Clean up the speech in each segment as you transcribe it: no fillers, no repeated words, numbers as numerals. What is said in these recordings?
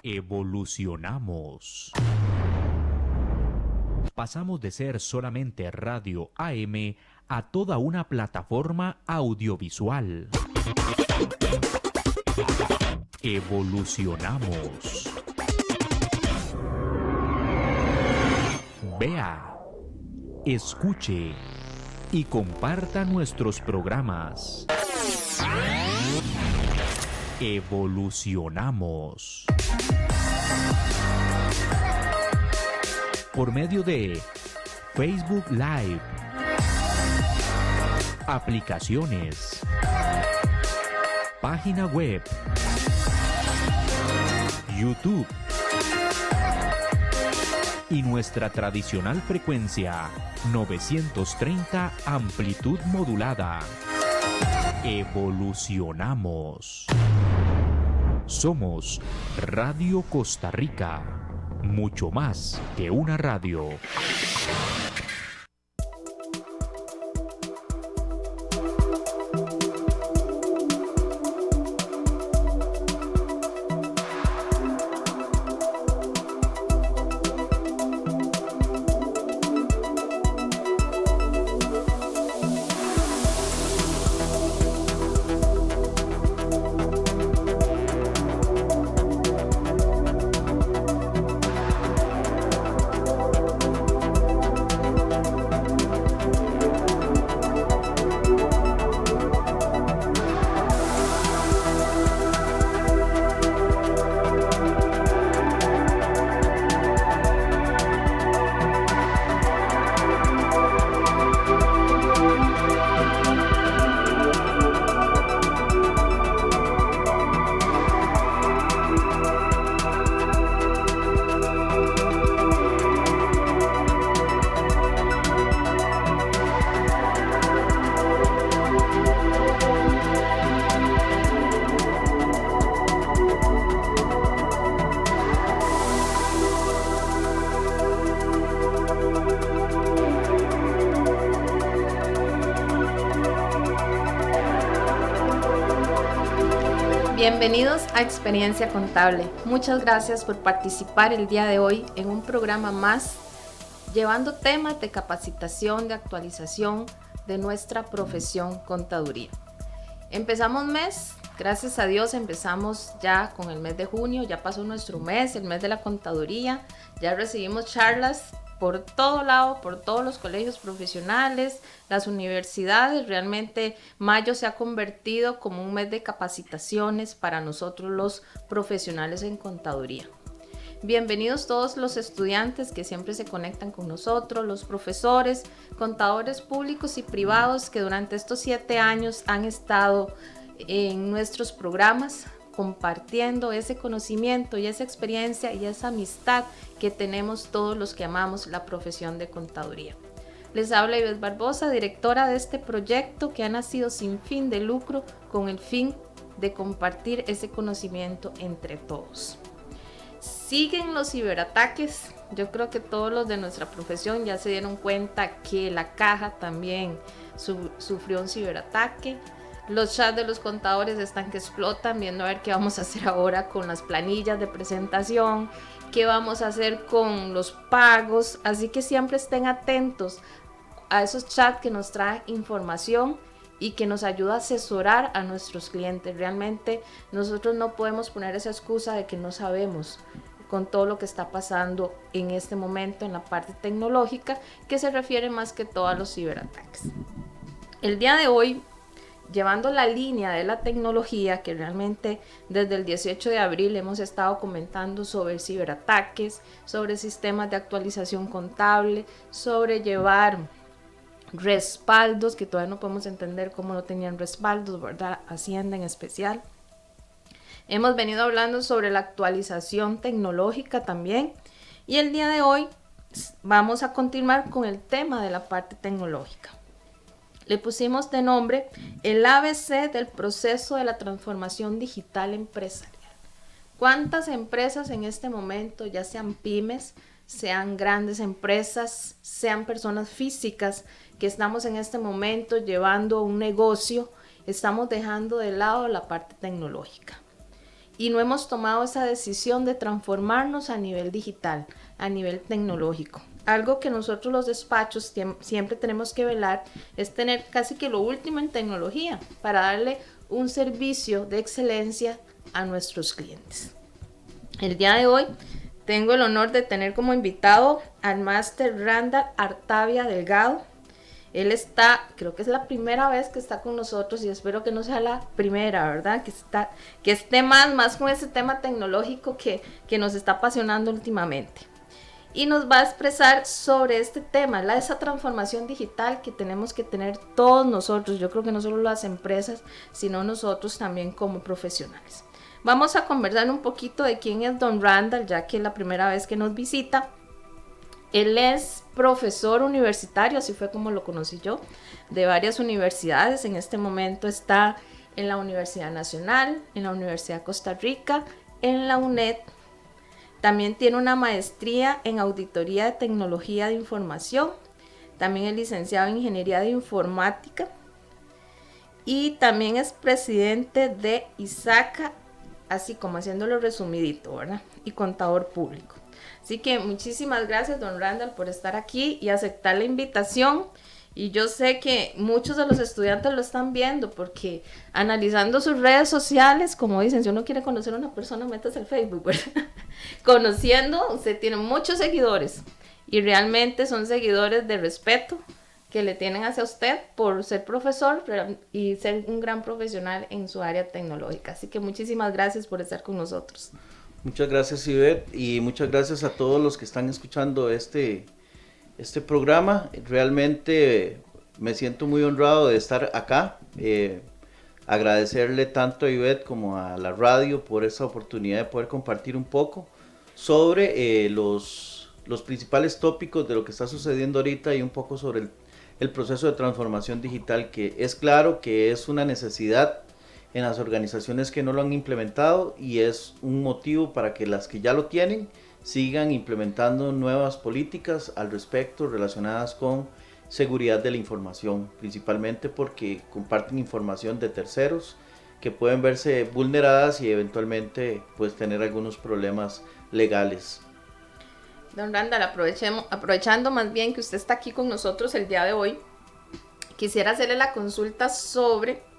Evolucionamos. Pasamos de ser solamente radio AM a toda una plataforma audiovisual. Evolucionamos. Vea, escuche y comparta nuestros programas. Evolucionamos. Por medio de Facebook Live, aplicaciones, página web, YouTube y nuestra tradicional frecuencia 930 amplitud modulada. Evolucionamos. Somos Radio Costa Rica, mucho más que una radio. Bienvenidos a Experiencia Contable. Muchas gracias por participar el día de hoy en un programa más, llevando temas de capacitación, de actualización de nuestra profesión contaduría. Empezamos mes, gracias a Dios empezamos ya con el mes de junio, ya pasó nuestro mes, el mes de la contaduría, ya recibimos charlas por todo lado, por todos los colegios profesionales, las universidades. Realmente mayo se ha convertido como un mes de capacitaciones para nosotros los profesionales en contaduría. Bienvenidos todos los estudiantes que siempre se conectan con nosotros, los profesores, contadores públicos y privados que durante estos 7 años han estado en nuestros programas, compartiendo ese conocimiento y esa experiencia y esa amistad que tenemos todos los que amamos la profesión de contaduría. Les habla Ives Barbosa, directora de este proyecto que ha nacido sin fin de lucro con el fin de compartir ese conocimiento entre todos. Siguen los ciberataques. Yo creo que todos los de nuestra profesión ya se dieron cuenta que la caja también sufrió un ciberataque. Los chats de los contadores están que explotan, viendo a ver qué vamos a hacer ahora con las planillas de presentación, qué vamos a hacer con los pagos. Así que siempre estén atentos a esos chats que nos traen información y que nos ayuda a asesorar a nuestros clientes. Realmente nosotros no podemos poner esa excusa de que no sabemos con todo lo que está pasando en este momento en la parte tecnológica, que se refiere más que todo a los ciberataques. El día de hoy, llevando la línea de la tecnología, que realmente desde el 18 de abril hemos estado comentando sobre ciberataques, sobre sistemas de actualización contable, sobre llevar respaldos, que todavía no podemos entender cómo no tenían respaldos, ¿verdad? Hacienda en especial. Hemos venido hablando sobre la actualización tecnológica también, y el día de hoy vamos a continuar con el tema de la parte tecnológica. Le pusimos de nombre el ABC del proceso de la transformación digital empresarial. ¿Cuántas empresas en este momento, ya sean pymes, sean grandes empresas, sean personas físicas, que estamos en este momento llevando un negocio, estamos dejando de lado la parte tecnológica? y no hemos tomado esa decisión de transformarnos a nivel digital, a nivel tecnológico. Algo que nosotros los despachos siempre tenemos que velar es tener casi que lo último en tecnología para darle un servicio de excelencia a nuestros clientes. El día de hoy tengo el honor de tener como invitado al máster Randall Artavia Delgado. Él está, creo que es la primera vez que está con nosotros y espero que no sea la primera, ¿verdad? Que esté más con ese tema tecnológico que nos está apasionando últimamente. Y nos va a expresar sobre este tema, esa transformación digital que tenemos que tener todos nosotros. Yo creo que no solo las empresas, sino nosotros también como profesionales. Vamos a conversar un poquito de quién es Don Randall, ya que es la primera vez que nos visita. Él es profesor universitario, así fue como lo conocí yo, de varias universidades. En este momento está en la Universidad Nacional, en la Universidad de Costa Rica, en la UNED. También tiene una maestría en Auditoría de Tecnología de Información. También es licenciado en Ingeniería de Informática. Y también es presidente de ISACA, así como haciéndolo resumidito, ¿verdad? Y contador público. Así que muchísimas gracias, Don Randall, por estar aquí y aceptar la invitación. Y yo sé que muchos de los estudiantes lo están viendo porque analizando sus redes sociales, como dicen, si uno quiere conocer a una persona, métase al Facebook, ¿verdad? Conociendo, usted tiene muchos seguidores y realmente son seguidores de respeto que le tienen hacia usted por ser profesor y ser un gran profesional en su área tecnológica. Así que muchísimas gracias por estar con nosotros. Muchas gracias, Ivette, y muchas gracias a todos los que están escuchando este programa. Realmente me siento muy honrado de estar acá. Agradecerle tanto a Ivette como a la radio por esta oportunidad de poder compartir un poco sobre los principales tópicos de lo que está sucediendo ahorita y un poco sobre el proceso de transformación digital, que es claro que es una necesidad en las organizaciones que no lo han implementado y es un motivo para que las que ya lo tienen sigan implementando nuevas políticas al respecto relacionadas con seguridad de la información, principalmente porque comparten información de terceros que pueden verse vulneradas y eventualmente pues tener algunos problemas legales. Don Randall, aprovechando más bien que usted está aquí con nosotros el día de hoy, quisiera hacerle la consulta sobre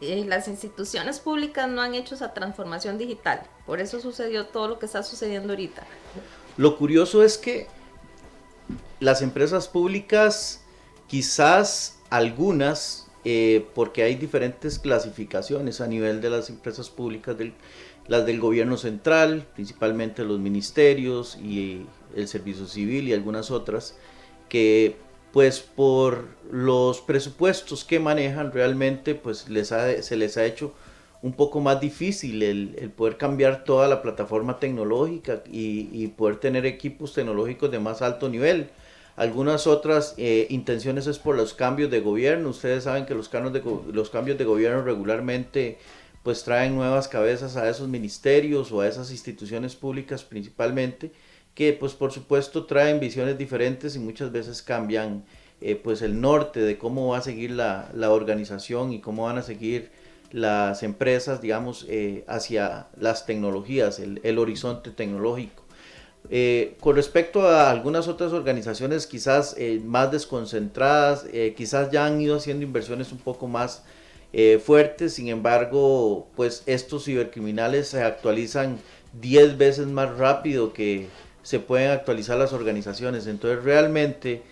las instituciones públicas no han hecho esa transformación digital. Por eso sucedió todo lo que está sucediendo ahorita. Lo curioso es que las empresas públicas, quizás algunas, porque hay diferentes clasificaciones a nivel de las empresas públicas, las del gobierno central, principalmente los ministerios y el servicio civil y algunas otras, que pues por los presupuestos que manejan realmente pues se les ha hecho un poco más difícil el poder cambiar toda la plataforma tecnológica y poder tener equipos tecnológicos de más alto nivel. Algunas otras intenciones es por los cambios de gobierno. Ustedes saben que los cambios de gobierno regularmente pues traen nuevas cabezas a esos ministerios o a esas instituciones públicas principalmente, que pues por supuesto traen visiones diferentes y muchas veces cambian pues el norte de cómo va a seguir la organización y cómo van a seguir las empresas, digamos, hacia las tecnologías, el horizonte tecnológico. Con respecto a algunas otras organizaciones quizás más desconcentradas, quizás ya han ido haciendo inversiones un poco más fuertes, sin embargo, pues estos cibercriminales se actualizan 10 veces más rápido que se pueden actualizar las organizaciones. Entonces realmente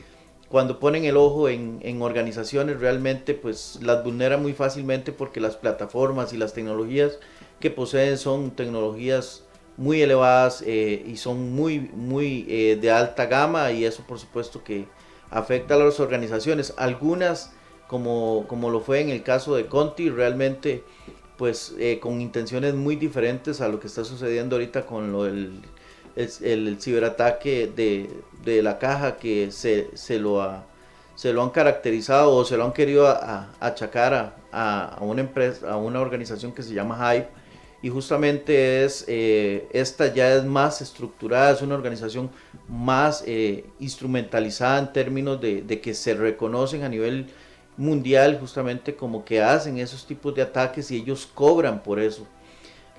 cuando ponen el ojo en organizaciones, realmente pues las vulneran muy fácilmente porque las plataformas y las tecnologías que poseen son tecnologías muy elevadas y son muy de alta gama, y eso por supuesto que afecta a las organizaciones. Algunas, como lo fue en el caso de Conti, realmente pues con intenciones muy diferentes a lo que está sucediendo ahorita con el ciberataque de la caja, que se lo han caracterizado o se lo han querido achacar a una empresa, a una organización que se llama Hive, y justamente esta ya es más estructurada, es una organización más instrumentalizada en términos de que se reconocen a nivel mundial justamente como que hacen esos tipos de ataques y ellos cobran por eso.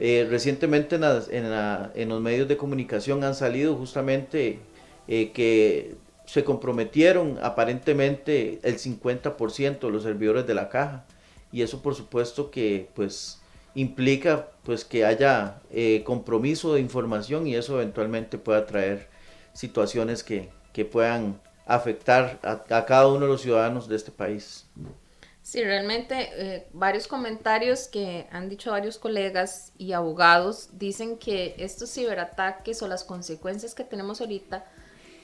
Recientemente en los medios de comunicación han salido justamente que se comprometieron aparentemente el 50% de los servidores de la caja, y eso por supuesto que pues implica pues que haya compromiso de información, y eso eventualmente pueda traer situaciones que puedan afectar a cada uno de los ciudadanos de este país. Sí, realmente varios comentarios que han dicho varios colegas y abogados dicen que estos ciberataques o las consecuencias que tenemos ahorita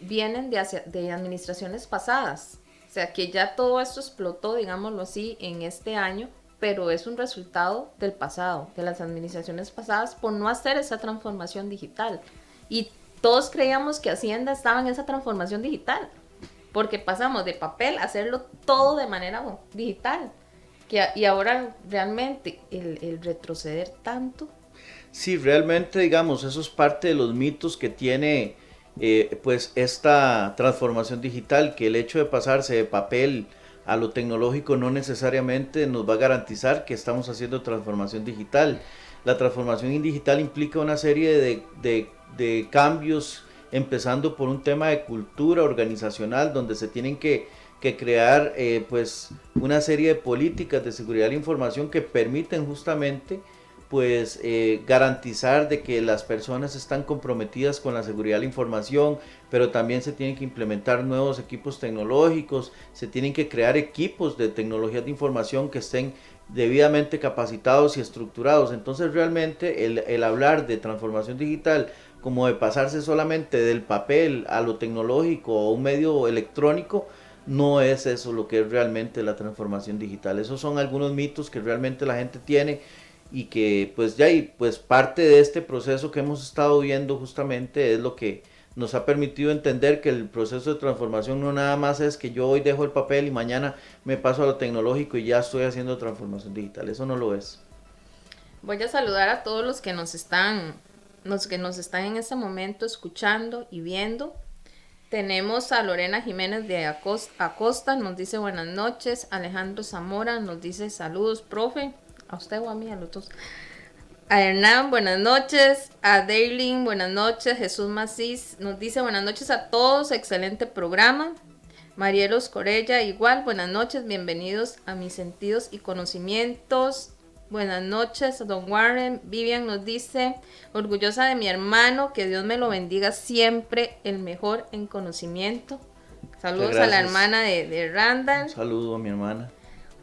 vienen de administraciones pasadas. O sea, que ya todo esto explotó, digámoslo así, en este año, pero es un resultado del pasado, de las administraciones pasadas, por no hacer esa transformación digital. Y todos creíamos que Hacienda estaba en esa transformación digital, porque pasamos de papel a hacerlo todo de manera digital. Y ahora realmente el retroceder tanto. Sí, realmente, digamos, eso es parte de los mitos que tiene pues esta transformación digital, que el hecho de pasarse de papel a lo tecnológico no necesariamente nos va a garantizar que estamos haciendo transformación digital. La transformación digital implica una serie de cambios, empezando por un tema de cultura organizacional, donde se tienen que crear pues una serie de políticas de seguridad de la información que permiten justamente pues garantizar de que las personas están comprometidas con la seguridad de la información, pero también se tienen que implementar nuevos equipos tecnológicos, se tienen que crear equipos de tecnologías de información que estén debidamente capacitados y estructurados. Entonces realmente el hablar de transformación digital como de pasarse solamente del papel a lo tecnológico o un medio electrónico, no es eso lo que es realmente la transformación digital. Esos son algunos mitos que realmente la gente tiene, y que pues ya y pues parte de este proceso que hemos estado viendo justamente es lo que nos ha permitido entender que el proceso de transformación no nada más es que yo hoy dejo el papel y mañana me paso a lo tecnológico y ya estoy haciendo transformación digital. Eso no lo es. Voy a saludar a todos los que nos están en este momento escuchando y viendo. Tenemos a Lorena Jiménez de Acosta, nos dice buenas noches. Alejandro Zamora nos dice saludos, profe. A usted o a mí, a los dos. A Hernán, buenas noches. A Daylin, buenas noches. Jesús Macís nos dice buenas noches a todos, excelente programa. Marielos Corella, igual, buenas noches, bienvenidos a mis sentidos y conocimientos. Buenas noches, don Warren. Vivian nos dice, orgullosa de mi hermano, que Dios me lo bendiga siempre, el mejor en conocimiento. Saludos a la hermana de Randall. Un saludo a mi hermana.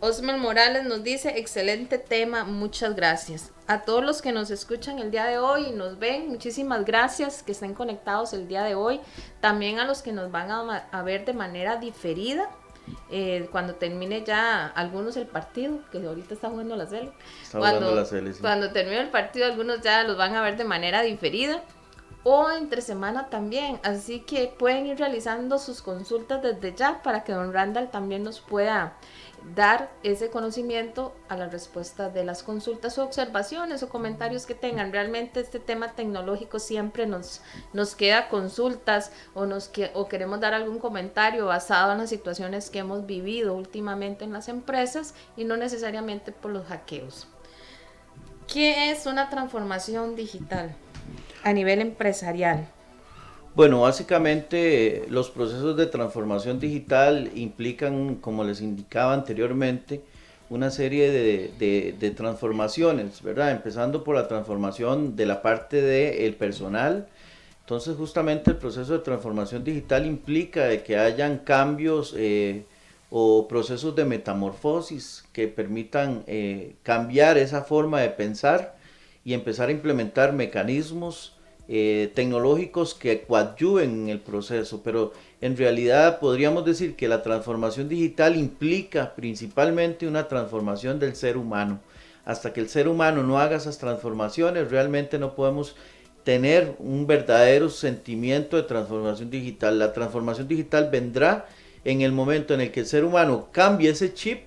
Osmel Morales nos dice, excelente tema, muchas gracias. A todos los que nos escuchan el día de hoy y nos ven, muchísimas gracias que estén conectados el día de hoy. También a los que nos van a ver de manera diferida, cuando termine ya algunos el partido, que ahorita está jugando la Sele. Cuando termine el partido, algunos ya los van a ver de manera diferida, o entre semana también, así que pueden ir realizando sus consultas desde ya para que don Randall también nos pueda dar ese conocimiento a la respuesta de las consultas o observaciones o comentarios que tengan. Realmente este tema tecnológico siempre nos queda consultas o queremos dar algún comentario basado en las situaciones que hemos vivido últimamente en las empresas y no necesariamente por los hackeos. ¿Qué es una transformación digital a nivel empresarial? Bueno, básicamente los procesos de transformación digital implican, como les indicaba anteriormente, una serie de transformaciones, ¿verdad? Empezando por la transformación de la parte del personal. Entonces, justamente el proceso de transformación digital implica de que hayan cambios o procesos de metamorfosis que permitan cambiar esa forma de pensar y empezar a implementar mecanismos tecnológicos que coadyuven en el proceso, pero en realidad podríamos decir que la transformación digital implica principalmente una transformación del ser humano. Hasta que el ser humano no haga esas transformaciones, realmente no podemos tener un verdadero sentimiento de transformación digital. La transformación digital vendrá en el momento en el que el ser humano cambie ese chip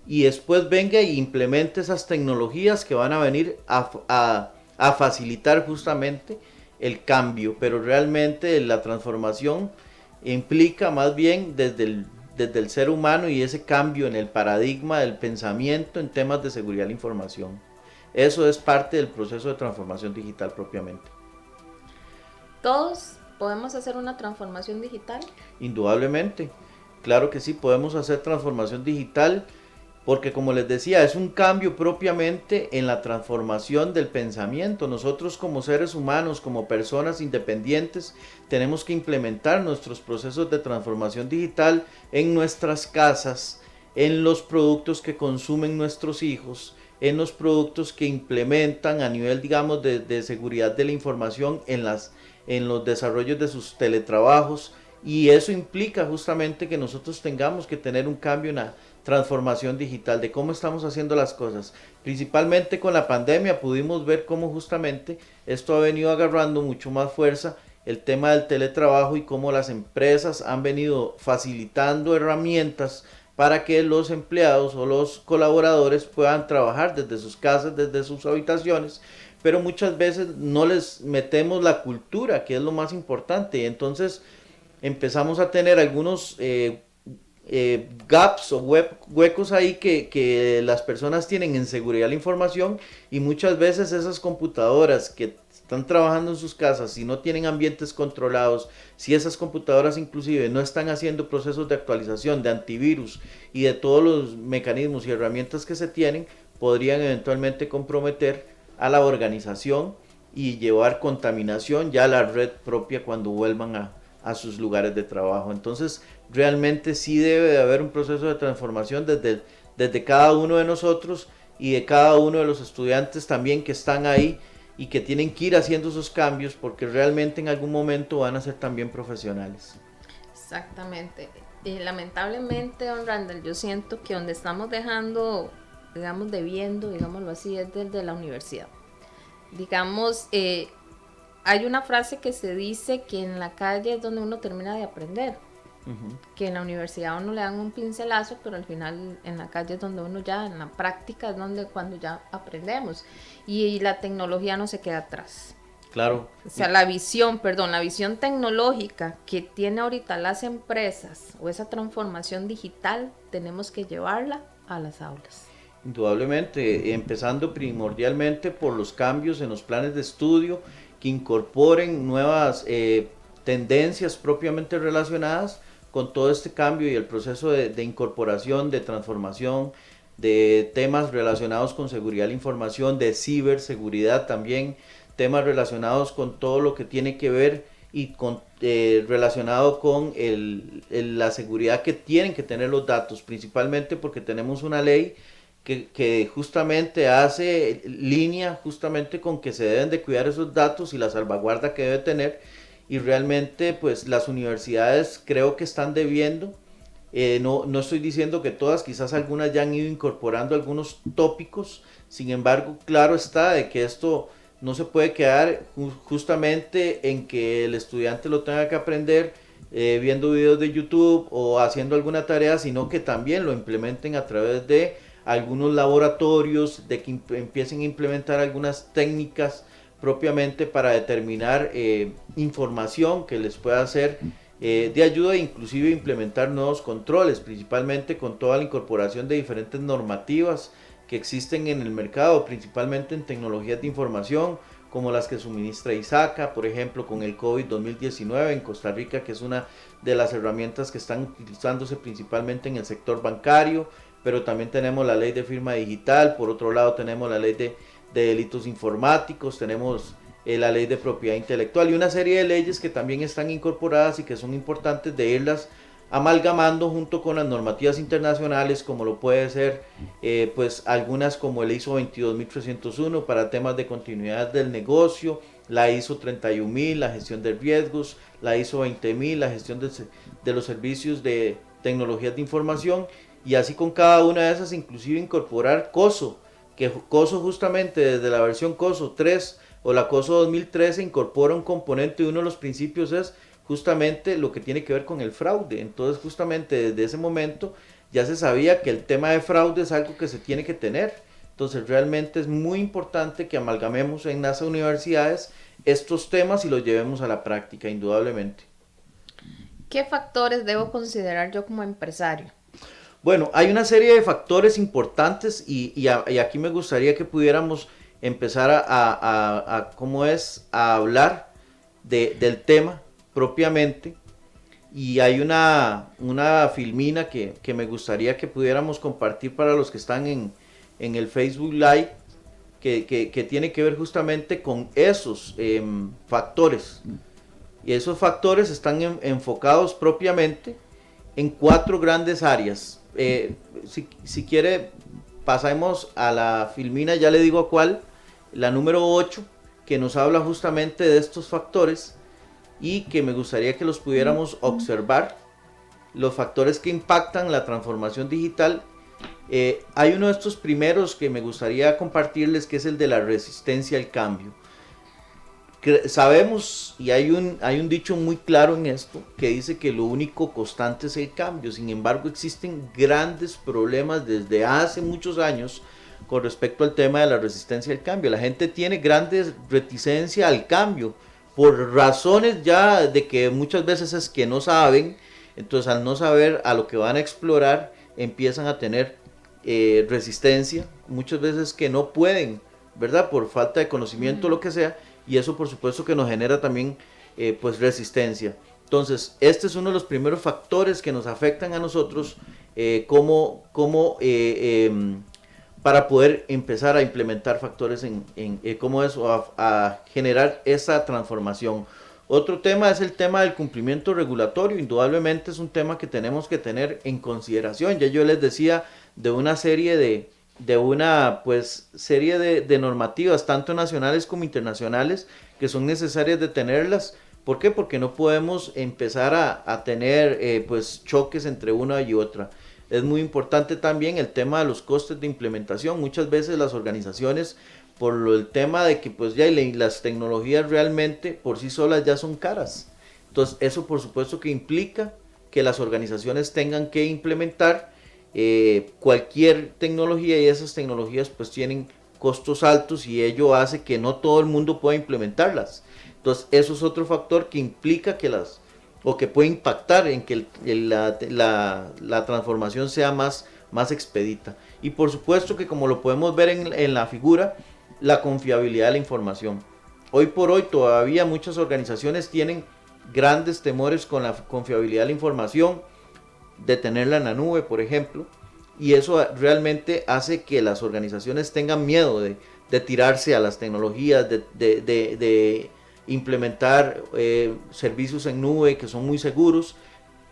y después venga e implemente esas tecnologías que van a venir a facilitar justamente el cambio, pero realmente la transformación implica más bien desde el ser humano y ese cambio en el paradigma del pensamiento en temas de seguridad de la información. Eso es parte del proceso de transformación digital propiamente. ¿Todos podemos hacer una transformación digital? Indudablemente, claro que sí, podemos hacer transformación digital, porque como les decía, es un cambio propiamente en la transformación del pensamiento. Nosotros como seres humanos, como personas independientes, tenemos que implementar nuestros procesos de transformación digital en nuestras casas, en los productos que consumen nuestros hijos, en los productos que implementan a nivel, digamos, de seguridad de la información en los desarrollos de sus teletrabajos, y eso implica justamente que nosotros tengamos que tener un cambio, una transformación digital de cómo estamos haciendo las cosas. Principalmente con la pandemia pudimos ver cómo justamente esto ha venido agarrando mucho más fuerza, el tema del teletrabajo, y cómo las empresas han venido facilitando herramientas para que los empleados o los colaboradores puedan trabajar desde sus casas, desde sus habitaciones, pero muchas veces no les metemos la cultura, que es lo más importante, y entonces empezamos a tener algunos gaps o huecos ahí que las personas tienen en seguridad de la información, y muchas veces esas computadoras que están trabajando en sus casas, si no tienen ambientes controlados, si esas computadoras inclusive no están haciendo procesos de actualización, de antivirus y de todos los mecanismos y herramientas que se tienen, podrían eventualmente comprometer a la organización y llevar contaminación ya a la red propia cuando vuelvan a sus lugares de trabajo. Entonces realmente sí debe de haber un proceso de transformación desde cada uno de nosotros y de cada uno de los estudiantes también que están ahí y que tienen que ir haciendo esos cambios, porque realmente en algún momento van a ser también profesionales. Exactamente. Y lamentablemente, don Randall, yo siento que donde estamos dejando, digamos, debiendo, digámoslo así, es desde la universidad. Digamos, hay una frase que se dice que en la calle es donde uno termina de aprender. Que en la universidad a uno le dan un pincelazo, pero al final en la calle es donde uno ya, en la práctica es donde cuando ya aprendemos, y la tecnología no se queda atrás. Claro. O sea, la visión tecnológica que tiene ahorita las empresas, o esa transformación digital, tenemos que llevarla a las aulas. Indudablemente, empezando primordialmente por los cambios en los planes de estudio que incorporen nuevas tendencias propiamente relacionadas con todo este cambio y el proceso de incorporación, de transformación, de temas relacionados con seguridad de la información, de ciberseguridad también, temas relacionados con todo lo que tiene que ver y con, relacionado con la seguridad que tienen que tener los datos, principalmente porque tenemos una ley que justamente hace línea justamente con que se deben de cuidar esos datos y la salvaguarda que debe tener. Y realmente pues las universidades creo que están debiendo, no estoy diciendo que todas, quizás algunas ya han ido incorporando algunos tópicos, sin embargo claro está de que esto no se puede quedar justamente en que el estudiante lo tenga que aprender viendo videos de YouTube o haciendo alguna tarea, sino que también lo implementen a través de algunos laboratorios, de que empiecen a implementar algunas técnicas propiamente para determinar información que les pueda hacer de ayuda, e inclusive implementar nuevos controles, principalmente con toda la incorporación de diferentes normativas que existen en el mercado, principalmente en tecnologías de información, como las que suministra ISACA, por ejemplo, con el COVID 2019 en Costa Rica, que es una de las herramientas que están utilizándose principalmente en el sector bancario, pero también tenemos la ley de firma digital, por otro lado tenemos la ley de delitos informáticos, tenemos la ley de propiedad intelectual y una serie de leyes que también están incorporadas y que son importantes de irlas amalgamando junto con las normativas internacionales, como lo puede ser pues algunas como el ISO 22301 para temas de continuidad del negocio, la ISO 31000, la gestión de riesgos, la ISO 20000, la gestión de los servicios de tecnologías de información, y así con cada una de esas inclusive incorporar COSO, que COSO justamente desde la versión COSO 3 o la COSO 2013 incorpora un componente, y uno de los principios es justamente lo que tiene que ver con el fraude. Entonces justamente desde ese momento ya se sabía que el tema de fraude es algo que se tiene que tener. Entonces realmente es muy importante que amalgamemos en las universidades estos temas y los llevemos a la práctica, indudablemente. ¿Qué factores debo considerar yo como empresario? Bueno, hay una serie de factores importantes y aquí me gustaría que pudiéramos empezar a hablar del tema propiamente. Y hay una filmina que me gustaría que pudiéramos compartir para los que están en el Facebook Live, que tiene que ver justamente con esos factores. Y esos factores están enfocados propiamente en 4 grandes áreas. Si quiere, pasemos a la filmina, ya le digo a cuál, la número 8, que nos habla justamente de estos factores y que me gustaría que los pudiéramos observar, los factores que impactan la transformación digital. Hay uno de estos primeros que me gustaría compartirles, que es el de la resistencia al cambio. Sabemos, y hay un dicho muy claro en esto, que dice que lo único constante es el cambio. Sin embargo, existen grandes problemas desde hace muchos años con respecto al tema de la resistencia al cambio. La gente tiene grandes reticencia al cambio, por razones ya de que muchas veces es que no saben. Entonces, al no saber a lo que van a explorar, empiezan a tener resistencia, muchas veces que no pueden, ¿verdad? Por falta de conocimiento, lo que sea, y eso por supuesto que nos genera también pues resistencia. Entonces, este es uno de los primeros factores que nos afectan a nosotros para poder empezar a implementar factores a generar esa transformación. Otro tema es el tema del cumplimiento regulatorio. Indudablemente es un tema que tenemos que tener en consideración. Ya yo les decía de una serie de normativas, tanto nacionales como internacionales, que son necesarias de tenerlas. ¿Por qué? Porque no podemos empezar a tener choques entre una y otra. Es muy importante también el tema de los costes de implementación. Muchas veces las organizaciones, por el tema de que pues ya las tecnologías realmente por sí solas ya son caras. Entonces eso por supuesto que implica que las organizaciones tengan que implementar cualquier tecnología, y esas tecnologías pues tienen costos altos, y ello hace que no todo el mundo pueda implementarlas. Entonces eso es otro factor que implica que puede impactar en que la transformación sea más expedita. Y por supuesto que, como lo podemos ver en la figura, la confiabilidad de la información. Hoy por hoy todavía muchas organizaciones tienen grandes temores con la confiabilidad de la información, de tenerla en la nube, por ejemplo, y eso realmente hace que las organizaciones tengan miedo de tirarse a las tecnologías, de implementar servicios en nube que son muy seguros,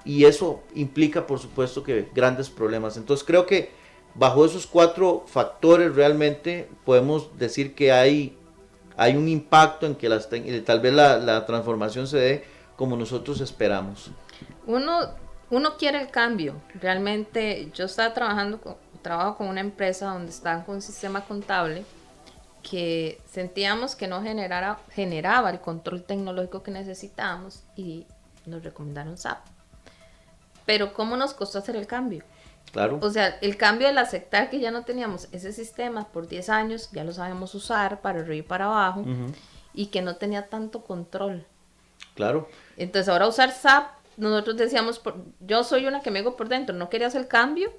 y eso implica por supuesto que grandes problemas. Entonces creo que bajo esos 4 factores realmente podemos decir que hay un impacto en que tal vez la transformación se dé como nosotros esperamos. Uno quiere el cambio. Realmente yo trabajo con una empresa donde están con un sistema contable que sentíamos que no generaba el control tecnológico que necesitábamos, y nos recomendaron SAP. Pero ¿cómo nos costó hacer el cambio? Claro. O sea, el cambio del aceptar que ya no teníamos ese sistema por 10 años, ya lo sabemos usar para arriba y para abajo, y que no tenía tanto control. Claro. Entonces ahora usar SAP, nosotros decíamos, yo soy una que me hago por dentro, no quería hacer el cambio,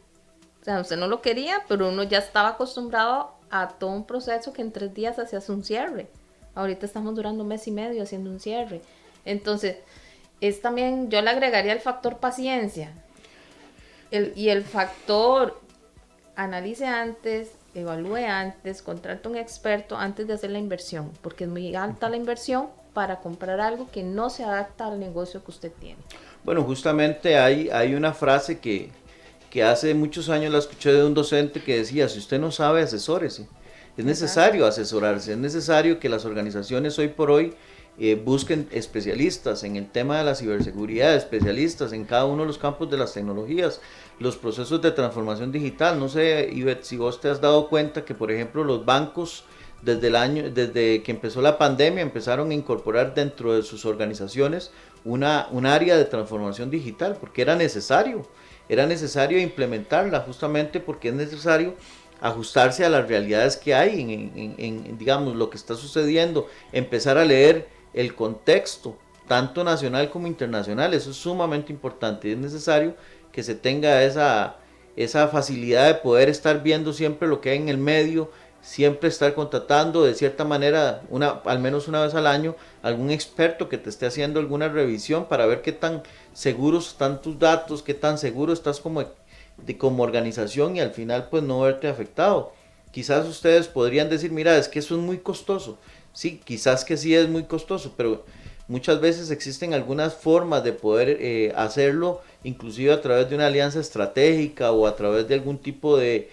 o sea, usted no lo quería, pero uno ya estaba acostumbrado a todo un proceso que en 3 días hacías un cierre. Ahorita estamos durando 1 mes y medio haciendo un cierre. Entonces, también, yo le agregaría el factor paciencia. Y el factor, analice antes, evalúe antes, contrate un experto antes de hacer la inversión, porque es muy alta la inversión para comprar algo que no se adapta al negocio que usted tiene. Bueno, justamente hay una frase que hace muchos años la escuché de un docente que decía: si usted no sabe, asesórese. Es necesario asesorarse, es necesario que las organizaciones hoy por hoy busquen especialistas en el tema de la ciberseguridad, especialistas en cada uno de los campos de las tecnologías, los procesos de transformación digital. No sé, Ivette, si vos te has dado cuenta que, por ejemplo, los bancos desde que empezó la pandemia empezaron a incorporar dentro de sus organizaciones un área de transformación digital, porque era necesario implementarla, justamente porque es necesario ajustarse a las realidades que hay en digamos, lo que está sucediendo, empezar a leer el contexto, tanto nacional como internacional. Eso es sumamente importante, es necesario que se tenga esa facilidad de poder estar viendo siempre lo que hay en el medio, siempre estar contratando de cierta manera, al menos una vez al año, algún experto que te esté haciendo alguna revisión para ver qué tan seguros están tus datos, qué tan seguro estás como organización y al final pues no verte afectado. Quizás ustedes podrían decir, mira, es que eso es muy costoso. Sí, quizás que sí es muy costoso, pero muchas veces existen algunas formas de poder hacerlo, inclusive a través de una alianza estratégica o a través de algún tipo de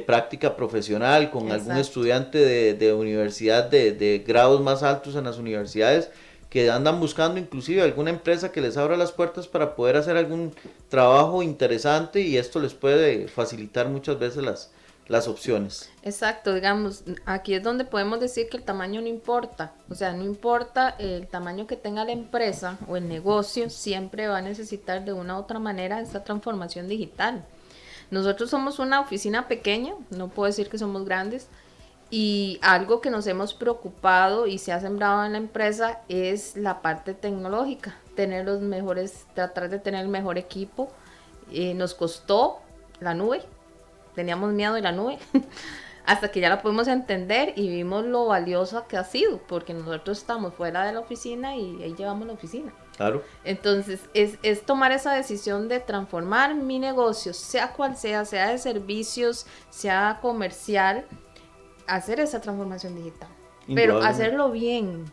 práctica profesional con Exacto. algún estudiante de universidad de grados más altos en las universidades que andan buscando inclusive alguna empresa que les abra las puertas para poder hacer algún trabajo interesante y esto les puede facilitar muchas veces las opciones. Exacto, digamos, aquí es donde podemos decir que el tamaño no importa, o sea, no importa el tamaño que tenga la empresa o el negocio, siempre va a necesitar de una u otra manera esta transformación digital. Nosotros somos una oficina pequeña, no puedo decir que somos grandes, y algo que nos hemos preocupado y se ha sembrado en la empresa es la parte tecnológica, tratar de tener el mejor equipo. Nos costó la nube, teníamos miedo de la nube, hasta que ya la pudimos entender y vimos lo valiosa que ha sido, porque nosotros estamos fuera de la oficina y ahí llevamos la oficina. Claro. Entonces, es tomar esa decisión de transformar mi negocio, sea cual sea de servicios, sea comercial, hacer esa transformación digital. Pero hacerlo bien.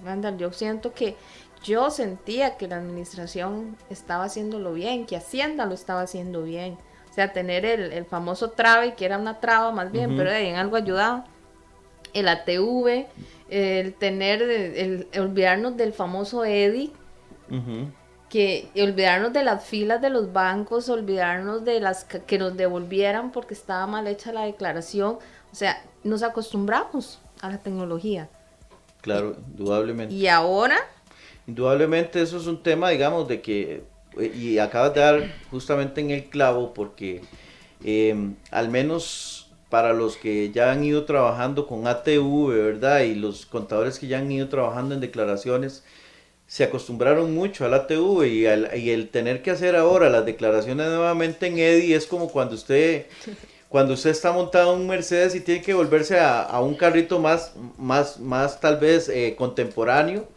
Randall, yo sentía que la administración estaba haciéndolo bien, que Hacienda lo estaba haciendo bien. O sea, tener el famoso TRAVE, que era una traba más bien, pero en algo ayudaba. El ATV, el olvidarnos del famoso EDI, olvidarnos de las filas de los bancos, olvidarnos de que nos devolvieran porque estaba mal hecha la declaración. O sea, nos acostumbramos a la tecnología. Claro, indudablemente. Y ahora... Indudablemente eso es un tema, digamos, de que, y acabas de dar justamente en el clavo, porque al menos para los que ya han ido trabajando con ATV, ¿verdad? Y los contadores que ya han ido trabajando en declaraciones, se acostumbraron mucho al ATV y el tener que hacer ahora las declaraciones nuevamente en EDI es como cuando usted está montado en un Mercedes y tiene que volverse a un carrito más tal vez contemporáneo,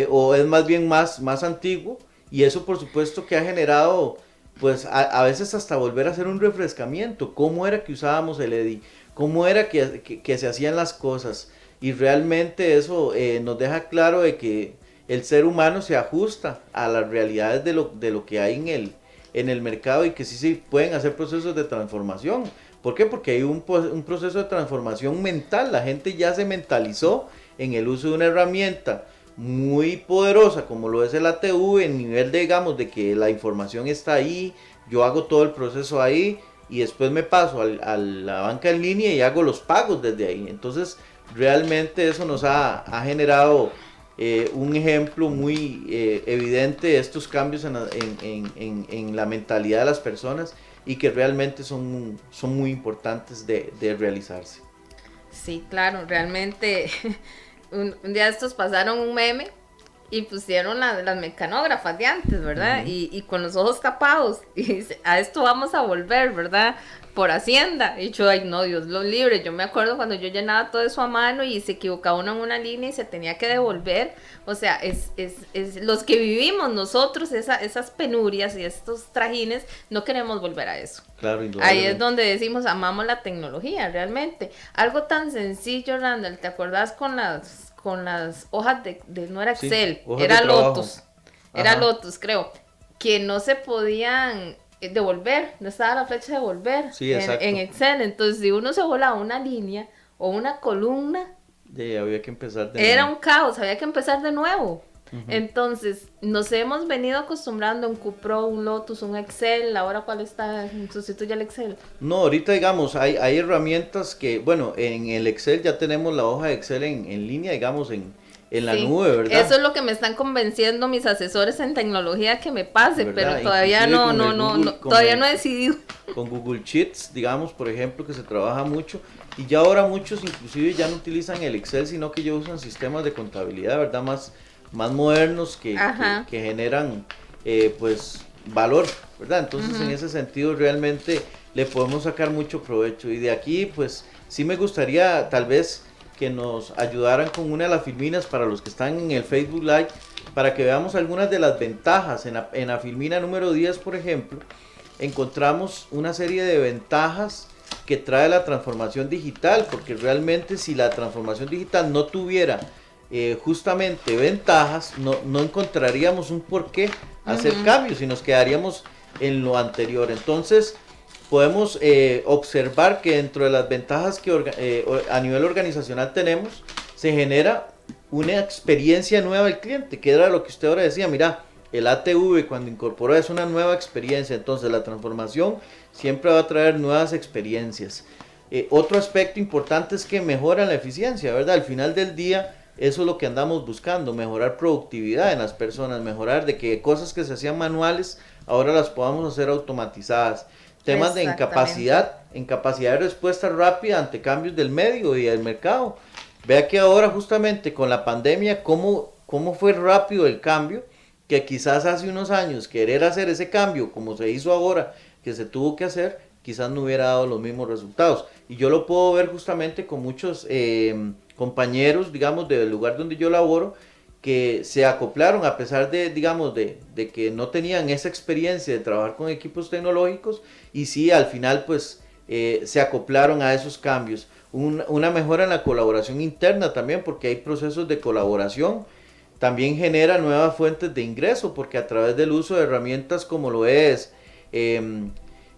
o es más bien más antiguo, y eso por supuesto que ha generado pues a veces hasta volver a hacer un refrescamiento, cómo era que usábamos el EDI, cómo era que se hacían las cosas, y realmente eso nos deja claro de que el ser humano se ajusta a las realidades de lo que hay en el mercado y que sí se pueden hacer procesos de transformación. ¿Por qué? Porque hay un proceso de transformación mental, la gente ya se mentalizó en el uso de una herramienta muy poderosa como lo es el ATV, en nivel de, digamos, de que la información está ahí, yo hago todo el proceso ahí y después me paso a la banca en línea y hago los pagos desde ahí. Entonces realmente eso nos ha generado un ejemplo muy evidente de estos cambios en la mentalidad de las personas y que realmente son muy importantes de realizarse. Sí, claro, realmente un día estos pasaron un meme y pusieron las mecanógrafas de antes, ¿verdad? Y con los ojos tapados, y dice, a esto vamos a volver, ¿verdad? Por Hacienda. Y yo, ay no, Dios lo libre. Yo me acuerdo cuando yo llenaba todo eso a mano y se equivocaba uno en una línea y se tenía que devolver. O sea, es los que vivimos nosotros esas penurias y estos trajines, no queremos volver a eso. Claro, ahí es donde decimos, amamos la tecnología, realmente. Algo tan sencillo, Randall, ¿te acordás con las hojas de no era Excel, sí, era Lotus? Era Lotus, creo, que no se podían devolver, no estaba la flecha de devolver en Excel. Entonces, si uno se volaba una línea o una columna, había que empezar era un caos, había que empezar de nuevo. Entonces, nos hemos venido acostumbrando a un QPro, un Lotus, un Excel. Ahora, ¿cuál está? ¿Sustituye el Excel? No, ahorita digamos, hay herramientas que, bueno, en el Excel ya tenemos la hoja de Excel en línea, digamos, en la nube, ¿verdad? Eso es lo que me están convenciendo mis asesores en tecnología que me pase, ¿verdad? Pero todavía todavía no he decidido. Con Google Sheets, digamos, por ejemplo, que se trabaja mucho, y ya ahora muchos inclusive ya no utilizan el Excel, sino que ya usan sistemas de contabilidad, ¿verdad? Más modernos que generan pues valor, ¿verdad? Entonces en ese sentido realmente le podemos sacar mucho provecho, y de aquí pues sí me gustaría tal vez que nos ayudaran con una de las filminas para los que están en el Facebook Live, para que veamos algunas de las ventajas. En la filmina número 10, por ejemplo, encontramos una serie de ventajas que trae la transformación digital, porque realmente si la transformación digital no tuviera justamente ventajas, no encontraríamos un por qué hacer cambios y nos quedaríamos en lo anterior. Entonces podemos observar que dentro de las ventajas que a nivel organizacional tenemos, se genera una experiencia nueva del cliente, que era lo que usted ahora decía. Mira, el ATV cuando incorporó es una nueva experiencia, entonces la transformación siempre va a traer nuevas experiencias. Otro aspecto importante es que mejoran la eficiencia, ¿verdad? Al final del día, eso es lo que andamos buscando, mejorar productividad en las personas, mejorar de que cosas que se hacían manuales, ahora las podamos hacer automatizadas. Temas de incapacidad de respuesta rápida ante cambios del medio y del mercado. Vea que ahora justamente con la pandemia, cómo fue rápido el cambio, que quizás hace unos años querer hacer ese cambio como se hizo ahora, que se tuvo que hacer, quizás no hubiera dado los mismos resultados. Y yo lo puedo ver justamente con muchos compañeros, digamos, del lugar donde yo laboro, que se acoplaron a pesar de, digamos, de que no tenían esa experiencia de trabajar con equipos tecnológicos, y sí, al final, pues, se acoplaron a esos cambios. Una mejora en la colaboración interna también, porque hay procesos de colaboración. También genera nuevas fuentes de ingreso, porque a través del uso de herramientas como lo es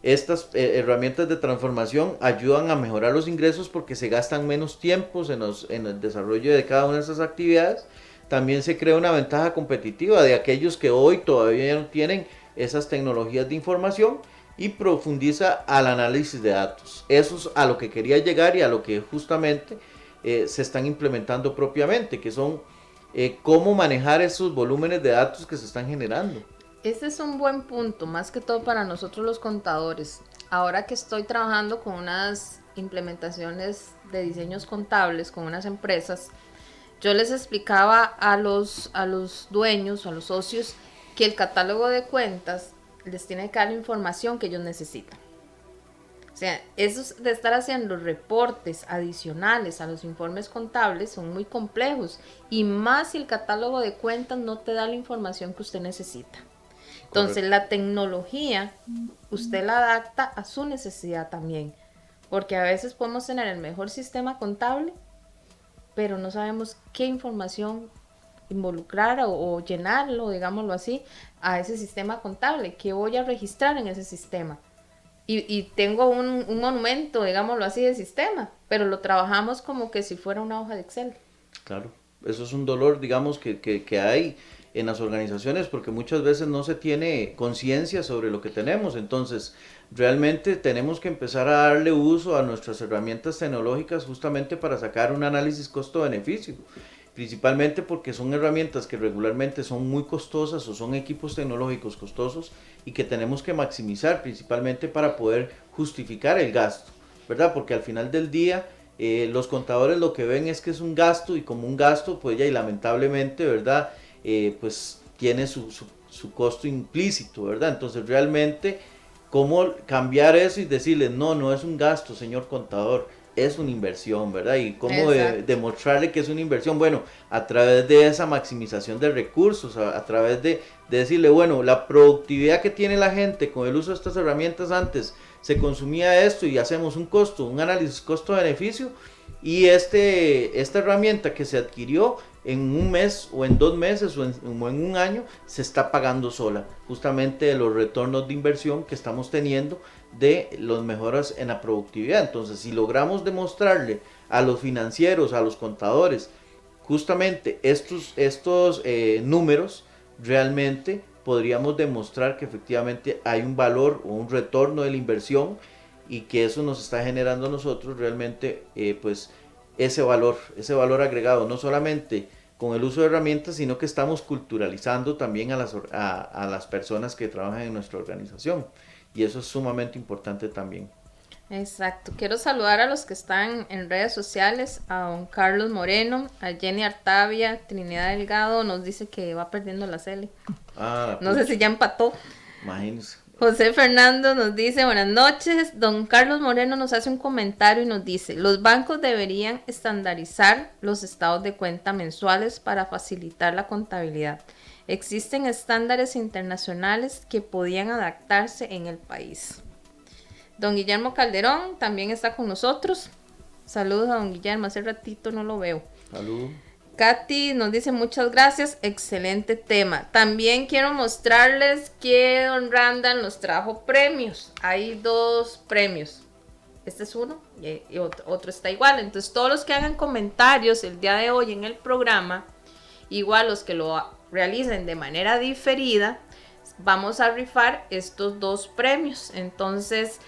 estas herramientas de transformación ayudan a mejorar los ingresos, porque se gastan menos tiempos en el desarrollo de cada una de esas actividades. También se crea una ventaja competitiva de aquellos que hoy todavía no tienen esas tecnologías de información, y profundiza al análisis de datos. Eso es a lo que quería llegar y a lo que justamente se están implementando propiamente, que son cómo manejar esos volúmenes de datos que se están generando. Ese es un buen punto, más que todo para nosotros los contadores. Ahora que estoy trabajando con unas implementaciones de diseños contables con unas empresas, yo les explicaba a los dueños, a los socios, que el catálogo de cuentas les tiene que dar la información que ellos necesitan. O sea, esos de estar haciendo reportes adicionales a los informes contables son muy complejos, y más si el catálogo de cuentas no te da la información que usted necesita. Entonces, correcto, la tecnología usted la adapta a su necesidad también, porque a veces podemos tener el mejor sistema contable, pero no sabemos qué información involucrar o llenarlo, digámoslo así, a ese sistema contable, que voy a registrar en ese sistema. Y tengo un monumento, digámoslo así, de sistema, pero lo trabajamos como que si fuera una hoja de Excel. Claro, eso es un dolor, digamos, que hay en las organizaciones, porque muchas veces no se tiene conciencia sobre lo que tenemos. Entonces, realmente tenemos que empezar a darle uso a nuestras herramientas tecnológicas justamente para sacar un análisis costo-beneficio. Principalmente porque son herramientas que regularmente son muy costosas, o son equipos tecnológicos costosos, y que tenemos que maximizar principalmente para poder justificar el gasto, ¿verdad? Porque al final del día los contadores lo que ven es que es un gasto, y como un gasto, pues ya, y lamentablemente, ¿verdad? Pues tiene su costo implícito, ¿verdad? Entonces realmente, ¿cómo cambiar eso y decirles, no es un gasto, señor contador, es una inversión, ¿verdad? Y cómo demostrarle que es una inversión? Bueno, a través de esa maximización de recursos, a través de decirle, bueno, la productividad que tiene la gente con el uso de estas herramientas, antes se consumía esto, y hacemos un análisis costo-beneficio, y esta herramienta que se adquirió en un mes o en 2 meses o en un año se está pagando sola, justamente de los retornos de inversión que estamos teniendo, de los mejoras en la productividad. Entonces, si logramos demostrarle a los financieros, a los contadores, justamente estos números, realmente podríamos demostrar que efectivamente hay un valor o un retorno de la inversión, y que eso nos está generando a nosotros realmente pues ese valor agregado, no solamente con el uso de herramientas, sino que estamos culturalizando también a las personas que trabajan en nuestra organización, y eso es sumamente importante también. Exacto. Quiero saludar a los que están en redes sociales, a don Carlos Moreno, a Jenny Artavia, Trinidad Delgado nos dice que va perdiendo la Cele. No sé si ya empató. Imagínense. José Fernando nos dice, buenas noches. Don Carlos Moreno nos hace un comentario y nos dice, los bancos deberían estandarizar los estados de cuenta mensuales para facilitar la contabilidad. Existen estándares internacionales que podían adaptarse en el país. Don Guillermo Calderón también está con nosotros. Saludos a don Guillermo, hace ratito no lo veo. Saludos. Katy nos dice muchas gracias, excelente tema. También quiero mostrarles que don Randall nos trajo premios. Hay 2 premios. Este es uno y otro está igual. Entonces todos los que hagan comentarios el día de hoy en el programa, igual los que lo realicen de manera diferida, vamos a rifar estos 2 premios. Entonces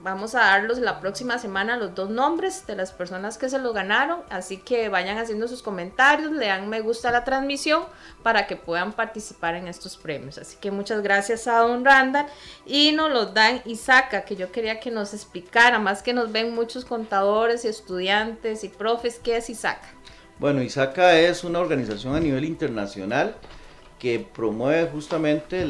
vamos a darlos la próxima semana los 2 nombres de las personas que se lo ganaron, así que vayan haciendo sus comentarios, le dan me gusta a la transmisión para que puedan participar en estos premios. Así que muchas gracias a don Randall y nos los dan Isaca, que yo quería que nos explicara, más que nos ven muchos contadores y estudiantes y profes, ¿qué es Isaca? Bueno, ISACA es una organización a nivel internacional que promueve justamente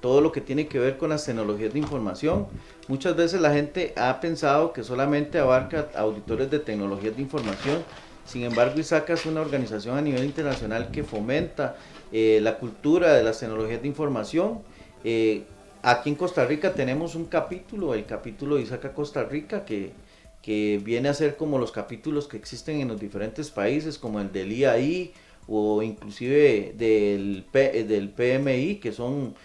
todo lo que tiene que ver con las tecnologías de información. Muchas veces la gente ha pensado que solamente abarca auditores de tecnologías de información. Sin embargo, ISACA es una organización a nivel internacional que fomenta la cultura de las tecnologías de información. Aquí en Costa Rica tenemos un capítulo, el capítulo de ISACA Costa Rica, que viene a ser como los capítulos que existen en los diferentes países, como el del IAI o inclusive del PMI, que son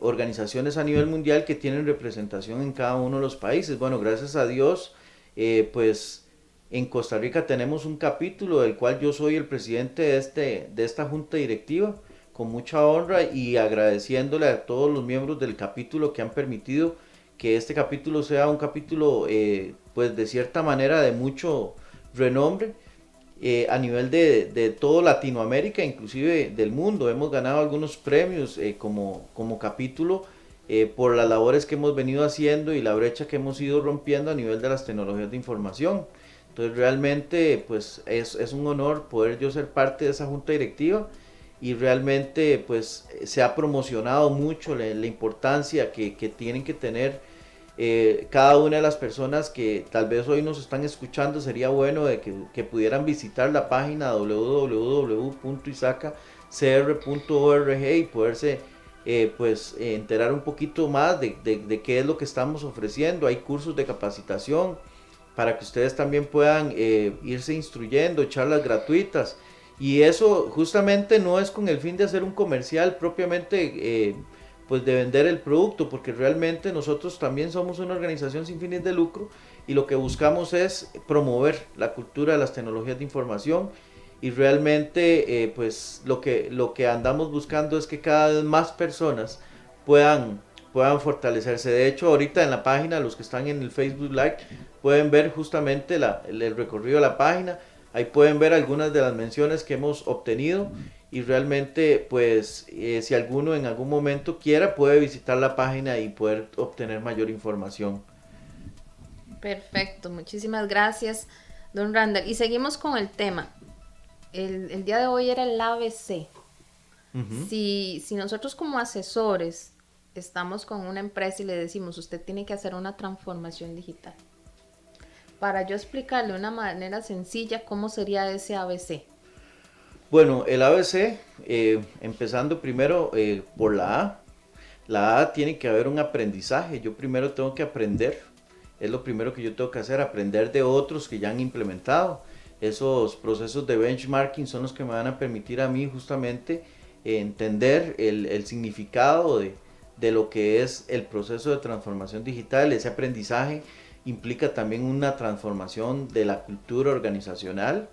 organizaciones a nivel mundial que tienen representación en cada uno de los países. Bueno, gracias a Dios, pues en Costa Rica tenemos un capítulo del cual yo soy el presidente de esta junta directiva, con mucha honra y agradeciéndole a todos los miembros del capítulo que han permitido que este capítulo sea un capítulo pues de cierta manera de mucho renombre a nivel de todo Latinoamérica, inclusive del mundo. Hemos ganado algunos premios como capítulo por las labores que hemos venido haciendo y la brecha que hemos ido rompiendo a nivel de las tecnologías de información. Entonces realmente pues es un honor poder yo ser parte de esa junta directiva y realmente pues se ha promocionado mucho la importancia que tienen que tener cada una de las personas que tal vez hoy nos están escuchando. Sería bueno de que pudieran visitar la página www.isacacr.org y poderse enterar un poquito más de qué es lo que estamos ofreciendo. Hay cursos de capacitación para que ustedes también puedan irse instruyendo, charlas gratuitas, y eso justamente no es con el fin de hacer un comercial propiamente pues de vender el producto, porque realmente nosotros también somos una organización sin fines de lucro y lo que buscamos es promover la cultura de las tecnologías de información, y realmente pues lo que andamos buscando es que cada vez más personas puedan fortalecerse. De hecho, ahorita en la página, los que están en el Facebook Live pueden ver justamente el recorrido de la página. Ahí pueden ver algunas de las menciones que hemos obtenido, y realmente pues si alguno en algún momento quiera puede visitar la página y poder obtener mayor información. Perfecto, muchísimas gracias, don Randall. Y seguimos con el tema. El día de hoy era el ABC. Uh-huh. Si nosotros como asesores estamos con una empresa y le decimos, usted tiene que hacer una transformación digital, para yo explicarle de una manera sencilla cómo sería ese ABC. Bueno, el ABC, empezando primero por la A. La A tiene que haber un aprendizaje. Yo primero tengo que aprender. Es lo primero que yo tengo que hacer, aprender de otros que ya han implementado. Esos procesos de benchmarking son los que me van a permitir a mí justamente entender el significado de lo que es el proceso de transformación digital. Ese aprendizaje implica también una transformación de la cultura organizacional,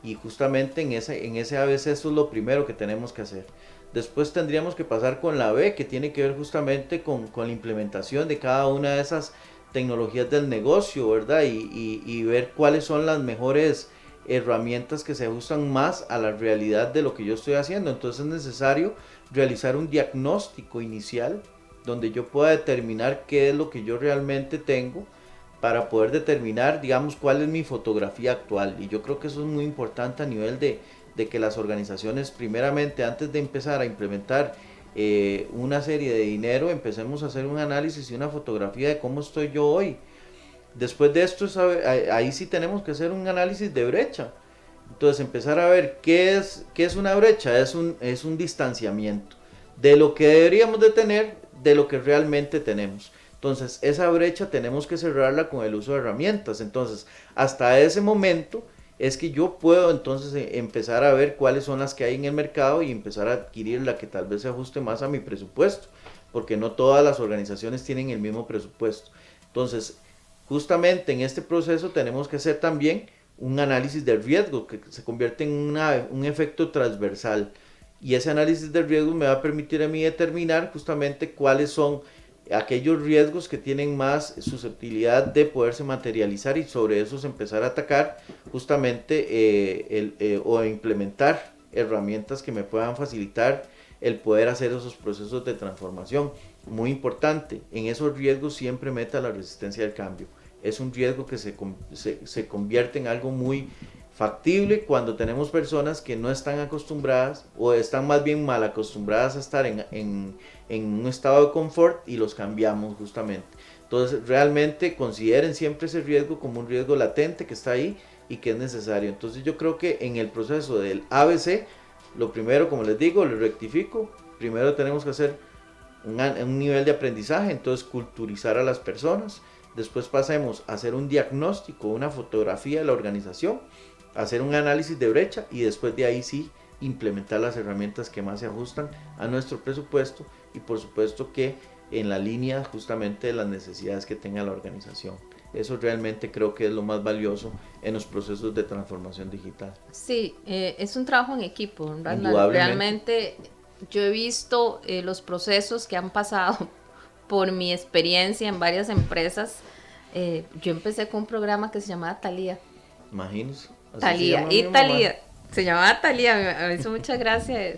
y justamente en ese ABC eso es lo primero que tenemos que hacer. Después tendríamos que pasar con la B, que tiene que ver justamente con la implementación de cada una de esas tecnologías del negocio, ¿verdad? Y ver cuáles son las mejores herramientas que se ajustan más a la realidad de lo que yo estoy haciendo. Entonces es necesario realizar un diagnóstico inicial donde yo pueda determinar qué es lo que yo realmente tengo, para poder determinar, digamos, cuál es mi fotografía actual. Y yo creo que eso es muy importante a nivel de que las organizaciones, primeramente, antes de empezar a implementar una serie de dinero, empecemos a hacer un análisis y una fotografía de cómo estoy yo hoy. Después de esto, ahí sí tenemos que hacer un análisis de brecha. Entonces empezar a ver qué es una brecha, es un distanciamiento de lo que deberíamos de tener, de lo que realmente tenemos. Entonces esa brecha tenemos que cerrarla con el uso de herramientas. Entonces hasta ese momento es que yo puedo entonces empezar a ver cuáles son las que hay en el mercado y empezar a adquirir la que tal vez se ajuste más a mi presupuesto, porque no todas las organizaciones tienen el mismo presupuesto. Entonces justamente en este proceso tenemos que hacer también un análisis de riesgo que se convierte en un efecto transversal, y ese análisis de riesgo me va a permitir a mí determinar justamente cuáles son aquellos riesgos que tienen más susceptibilidad de poderse materializar, y sobre esos empezar a atacar justamente o implementar herramientas que me puedan facilitar el poder hacer esos procesos de transformación. Muy importante, en esos riesgos siempre meta la resistencia al cambio. Es un riesgo que se convierte en algo muy factible cuando tenemos personas que no están acostumbradas o están más bien mal acostumbradas a estar en un estado de confort, y los cambiamos justamente. Entonces realmente consideren siempre ese riesgo como un riesgo latente que está ahí y que es necesario. Entonces yo creo que en el proceso del ABC, lo primero, como les digo, les rectifico, primero tenemos que hacer un nivel de aprendizaje, entonces culturizar a las personas. Después pasemos a hacer un diagnóstico, una fotografía de la organización, hacer un análisis de brecha, y después de ahí sí implementar las herramientas que más se ajustan a nuestro presupuesto, y por supuesto que en la línea justamente de las necesidades que tenga la organización. Eso realmente creo que es lo más valioso en los procesos de transformación digital. Sí, es un trabajo en equipo, Indudablemente. Realmente yo he visto los procesos que han pasado por mi experiencia en varias empresas. Yo empecé con un programa que se llamaba Talía. Imagínense. Talía y Talía. Se llamaba Talía, me hizo mucha gracia.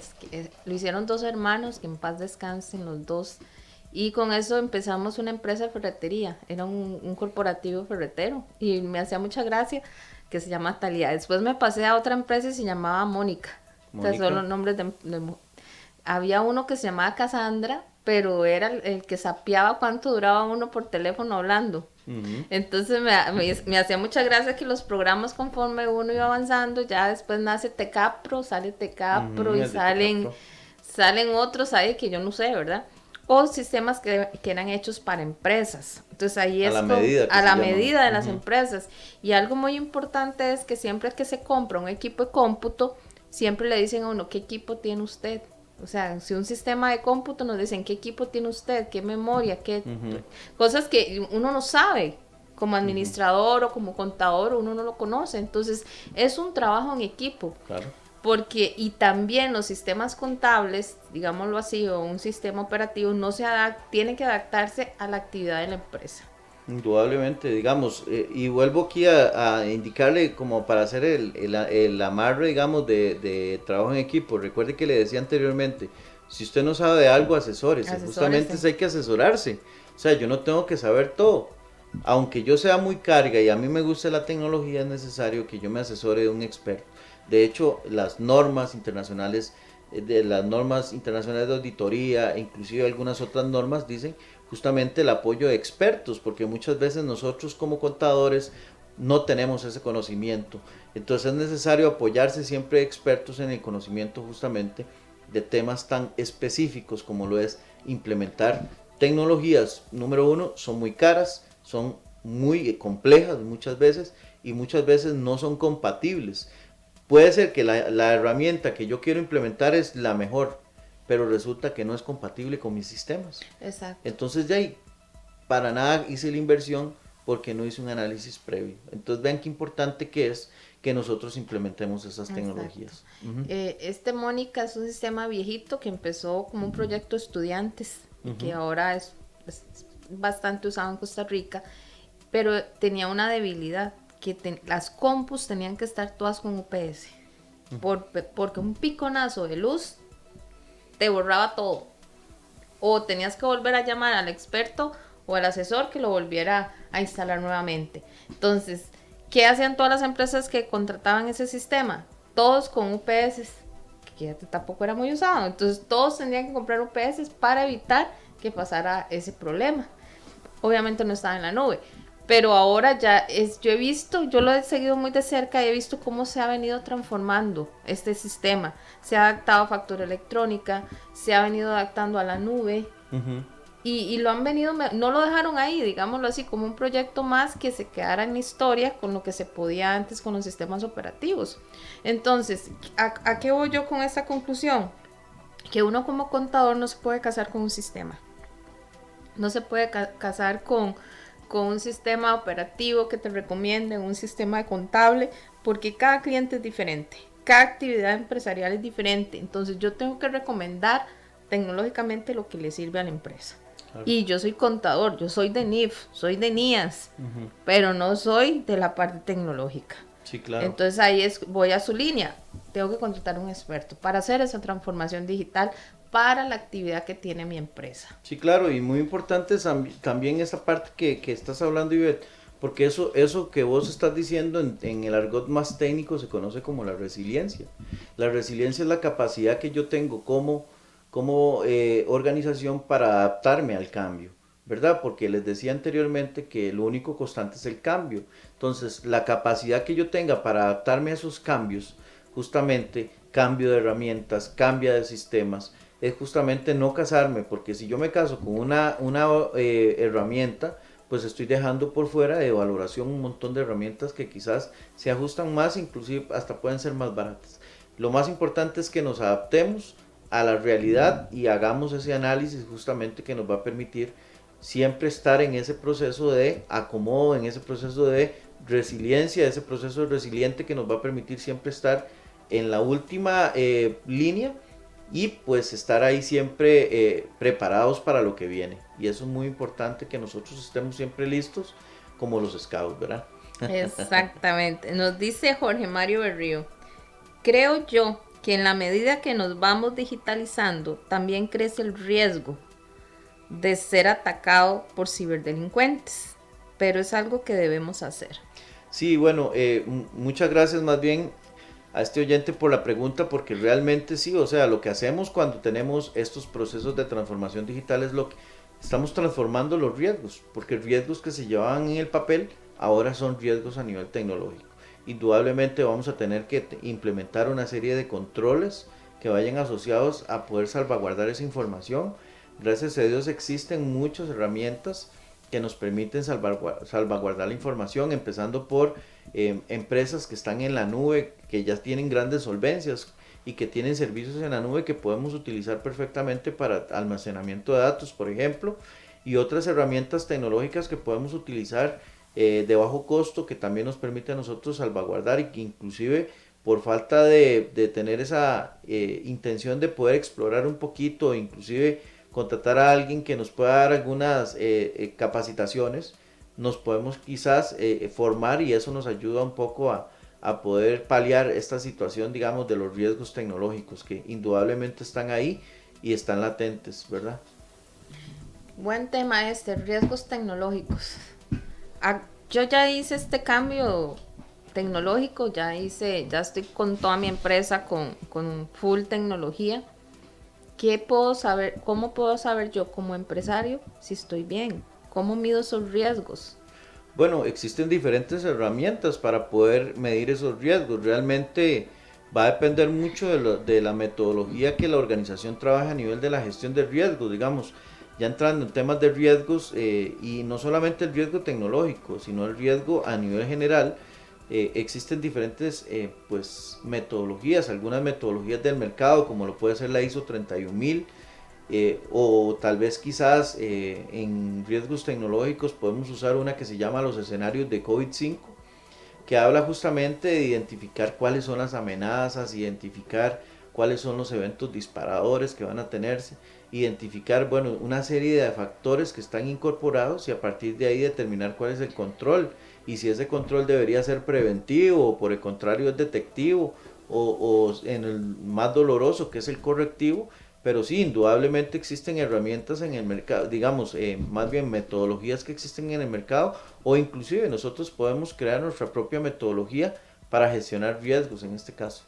Lo hicieron 2 hermanos, que en paz descansen los 2. Y con eso empezamos una empresa de ferretería. Era un corporativo ferretero. Y me hacía mucha gracia que se llama Talía. Después me pasé a otra empresa y se llamaba Mónica. O sea, son los nombres de había uno que se llamaba Cassandra, pero era el que sapeaba cuánto duraba uno por teléfono hablando. Uh-huh. Entonces me hacía mucha gracia que los programas, conforme uno iba avanzando, ya después nace Tecapro, sale Tecapro, y salen otros ahí que yo no sé, ¿verdad? O sistemas que eran hechos para empresas. Entonces ahí es a la medida de las empresas. Y algo muy importante es que siempre que se compra un equipo de cómputo, siempre le dicen a uno, ¿qué equipo tiene usted? O sea, si un sistema de cómputo nos dicen qué equipo tiene usted, qué memoria, qué cosas que uno no sabe, como administrador o como contador, uno no lo conoce. Entonces, es un trabajo en equipo. Claro. Porque, y también los sistemas contables, digámoslo así, o un sistema operativo, tiene que adaptarse a la actividad de la empresa. Indudablemente, digamos, y vuelvo aquí a indicarle como para hacer el amarre, digamos, de trabajo en equipo. Recuerde que le decía anteriormente, si usted no sabe de algo, asesórese. Justamente hay que asesorarse. O sea, yo no tengo que saber todo. Aunque yo sea muy carga y a mí me gusta la tecnología, es necesario que yo me asesore de un experto. De hecho, las normas internacionales de auditoría, inclusive algunas otras normas, dicen justamente el apoyo de expertos, porque muchas veces nosotros como contadores no tenemos ese conocimiento. Entonces es necesario apoyarse siempre de expertos en el conocimiento justamente de temas tan específicos como lo es implementar tecnologías. Número 1, son muy caras, son muy complejas muchas veces, y muchas veces no son compatibles. Puede ser que la herramienta que yo quiero implementar es la mejor, pero resulta que no es compatible con mis sistemas. Exacto. Entonces ya ahí, para nada hice la inversión porque no hice un análisis previo. Entonces vean qué importante que es que nosotros implementemos esas tecnologías. Uh-huh. Mónica es un sistema viejito que empezó como un proyecto de estudiantes, uh-huh, que ahora es bastante usado en Costa Rica, pero tenía una debilidad, que las compus tenían que estar todas con UPS, porque un piconazo de luz te borraba todo, o tenías que volver a llamar al experto o al asesor que lo volviera a instalar nuevamente. Entonces, ¿qué hacían todas las empresas que contrataban ese sistema? Todos con UPS que ya tampoco era muy usado. Entonces todos tendrían que comprar UPS para evitar que pasara ese problema. Obviamente no estaba en la nube, pero ahora yo lo he seguido muy de cerca y he visto cómo se ha venido transformando este sistema. Se ha adaptado a factura electrónica, se ha venido adaptando a la nube. Ujú. Y lo han venido, no lo dejaron ahí, digámoslo así, como un proyecto más que se quedara en la historia con lo que se podía antes con los sistemas operativos. Entonces, ¿a qué voy yo con esta conclusión? Que uno como contador no se puede casar con un sistema. No se puede casar con un sistema operativo que te recomienden, un sistema de contable, porque cada cliente es diferente, cada actividad empresarial es diferente. Entonces yo tengo que recomendar tecnológicamente lo que le sirve a la empresa. Claro. Y yo soy contador, yo soy de NIF, soy de NIAS, pero no soy de la parte tecnológica. Sí, claro. Entonces ahí voy a su línea, tengo que contratar un experto para hacer esa transformación digital para la actividad que tiene mi empresa. Sí, claro, y muy importante es también esa parte que estás hablando, Ivette, porque eso que vos estás diciendo en el argot más técnico se conoce como la resiliencia. La resiliencia es la capacidad que yo tengo como organización para adaptarme al cambio, ¿verdad? Porque les decía anteriormente que lo único constante es el cambio. Entonces, la capacidad que yo tenga para adaptarme a esos cambios, justamente cambio de herramientas, cambio de sistemas, es justamente no casarme, porque si yo me caso con una herramienta, pues estoy dejando por fuera de valoración un montón de herramientas que quizás se ajustan más, inclusive hasta pueden ser más baratas. Lo más importante es que nos adaptemos a la realidad y hagamos ese análisis justamente que nos va a permitir siempre estar en ese proceso de acomodo, en ese proceso de resiliencia, ese proceso resiliente que nos va a permitir siempre estar en la última línea y pues estar ahí siempre preparados para lo que viene. Y eso es muy importante, que nosotros estemos siempre listos como los scouts, ¿verdad? Exactamente. Nos dice Jorge Mario Berrío: creo yo que en la medida que nos vamos digitalizando, también crece el riesgo de ser atacado por ciberdelincuentes, pero es algo que debemos hacer. Sí, bueno, muchas gracias más bien a este oyente por la pregunta, porque realmente sí, o sea, lo que hacemos cuando tenemos estos procesos de transformación digital es lo que estamos transformando los riesgos, porque riesgos que se llevaban en el papel ahora son riesgos a nivel tecnológico. Indudablemente vamos a tener que implementar una serie de controles que vayan asociados a poder salvaguardar esa información. Gracias a Dios existen muchas herramientas que nos permiten salvaguardar la información, empezando por empresas que están en la nube, que ya tienen grandes solvencias y que tienen servicios en la nube que podemos utilizar perfectamente para almacenamiento de datos, por ejemplo, y otras herramientas tecnológicas que podemos utilizar de bajo costo, que también nos permite a nosotros salvaguardar, y que inclusive por falta de tener esa intención de poder explorar un poquito, inclusive contratar a alguien que nos pueda dar algunas capacitaciones, nos podemos quizás formar, y eso nos ayuda un poco a poder paliar esta situación, digamos, de los riesgos tecnológicos que indudablemente están ahí y están latentes, ¿verdad? Buen tema riesgos tecnológicos. Yo ya hice este cambio tecnológico, ya estoy con toda mi empresa con full tecnología. ¿Qué puedo saber? ¿Cómo puedo saber yo como empresario si estoy bien? ¿Cómo mido esos riesgos? Bueno, existen diferentes herramientas para poder medir esos riesgos. Realmente va a depender mucho de la metodología que la organización trabaja a nivel de la gestión de riesgos, digamos. Ya entrando en temas de riesgos, y no solamente el riesgo tecnológico, sino el riesgo a nivel general, existen diferentes pues metodologías, algunas metodologías del mercado, como lo puede ser la ISO 31000, o tal vez quizás en riesgos tecnológicos podemos usar una que se llama los escenarios de COVID-5, que habla justamente de identificar cuáles son las amenazas, identificar cuáles son los eventos disparadores que van a tenerse, identificar, bueno, una serie de factores que están incorporados, y a partir de ahí determinar cuál es el control, y si ese control debería ser preventivo o por el contrario es detectivo, o en el más doloroso que es el correctivo. Pero sí, indudablemente existen herramientas en el mercado, digamos, más bien metodologías que existen en el mercado, o inclusive nosotros podemos crear nuestra propia metodología para gestionar riesgos en este caso.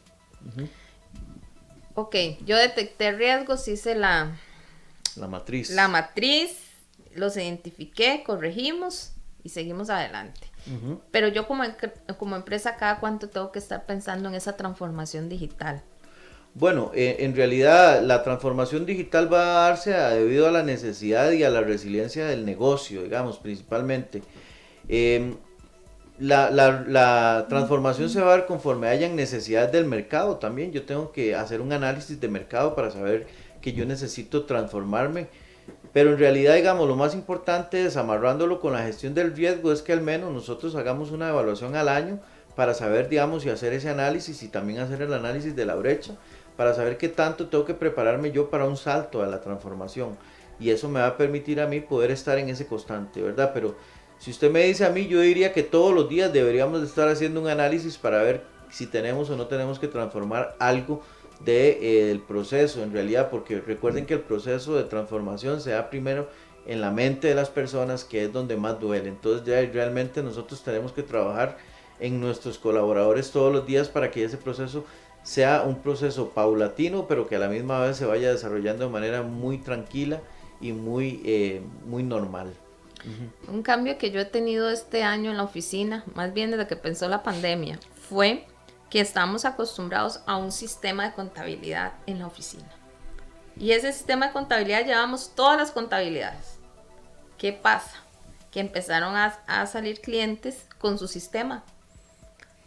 Ok, yo detecté riesgos, hice la matriz. La matriz, los identifiqué, corregimos y seguimos adelante. Uh-huh. Pero yo como empresa, ¿cada cuánto tengo que estar pensando en esa transformación digital? Bueno, en realidad la transformación digital va a darse debido a la necesidad y a la resiliencia del negocio, digamos, principalmente. La transformación se va a dar conforme hayan necesidades del mercado también. Yo tengo que hacer un análisis de mercado para saber que yo necesito transformarme. Pero en realidad, digamos, lo más importante es, amarrándolo con la gestión del riesgo, es que al menos nosotros hagamos una evaluación al año para saber, digamos, y hacer ese análisis y también hacer el análisis de la brecha, para saber qué tanto tengo que prepararme yo para un salto a la transformación. Y eso me va a permitir a mí poder estar en ese constante, ¿verdad? Pero si usted me dice a mí, yo diría que todos los días deberíamos de estar haciendo un análisis para ver si tenemos o no tenemos que transformar algo del proceso en realidad, porque recuerden que el proceso de transformación se da primero en la mente de las personas, que es donde más duele. Entonces ya realmente nosotros tenemos que trabajar en nuestros colaboradores todos los días para que ese proceso sea un proceso paulatino, pero que a la misma vez se vaya desarrollando de manera muy tranquila y muy normal. Un cambio que yo he tenido este año en la oficina, más bien desde que empezó la pandemia, fue que estamos acostumbrados a un sistema de contabilidad en la oficina. Y ese sistema de contabilidad llevamos todas las contabilidades. ¿Qué pasa? Que empezaron a salir clientes con su sistema.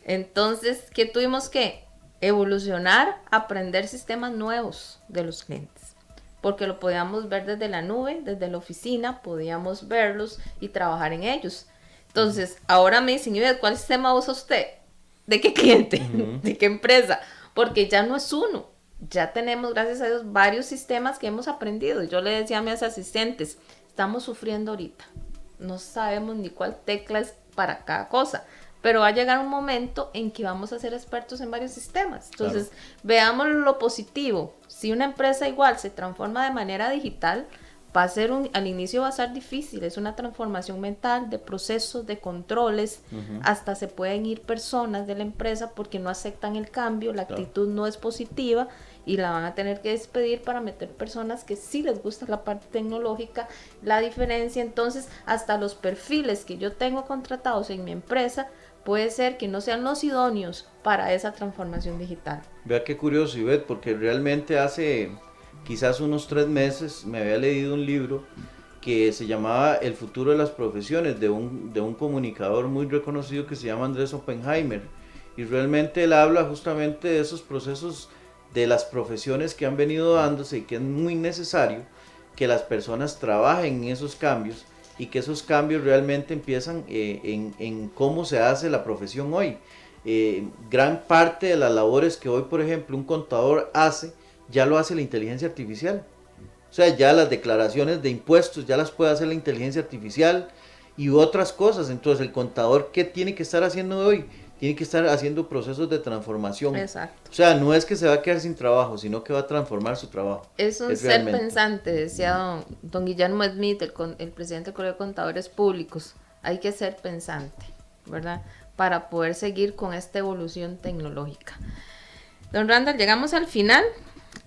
Entonces, ¿qué tuvimos que evolucionar? Aprender sistemas nuevos de los clientes. Porque lo podíamos ver desde la nube, desde la oficina, podíamos verlos y trabajar en ellos. Entonces, ahora me dicen, ¿cuál sistema usa usted? ¿De qué cliente? Uh-huh. ¿De qué empresa? Porque ya no es uno. Ya tenemos, gracias a Dios, varios sistemas que hemos aprendido. Yo le decía a mis asistentes, estamos sufriendo ahorita. No sabemos ni cuál tecla es para cada cosa. Pero va a llegar un momento en que vamos a ser expertos en varios sistemas. Entonces, claro, veamos lo positivo. Si una empresa igual se transforma de manera digital, va a ser al inicio va a ser difícil, es una transformación mental de procesos, de controles, uh-huh. Hasta se pueden ir personas de la empresa porque no aceptan el cambio, la actitud no es positiva y la van a tener que despedir para meter personas que sí les gusta la parte tecnológica, la diferencia. Entonces, hasta los perfiles que yo tengo contratados en mi empresa puede ser que no sean los idóneos para esa transformación digital. Vea qué curioso, Ivette, porque realmente hace quizás unos 3 meses me había leído un libro que se llamaba El futuro de las profesiones, de un comunicador muy reconocido que se llama Andrés Oppenheimer, y realmente él habla justamente de esos procesos de las profesiones que han venido dándose y que es muy necesario que las personas trabajen en esos cambios y que esos cambios realmente empiezan en cómo se hace la profesión hoy. Gran parte de las labores que hoy, por ejemplo, un contador hace, ya lo hace la inteligencia artificial. O sea, ya las declaraciones de impuestos ya las puede hacer la inteligencia artificial y otras cosas. Entonces, el contador, ¿qué tiene que estar haciendo hoy? Tiene que estar haciendo procesos de transformación. Exacto. O sea, no es que se va a quedar sin trabajo, sino que va a transformar su trabajo. Es un ser pensante, decía don Guillermo Smith, el presidente del Colegio de Contadores Públicos. Hay que ser pensante, ¿verdad? Para poder seguir con esta evolución tecnológica. Don Randall, llegamos al final.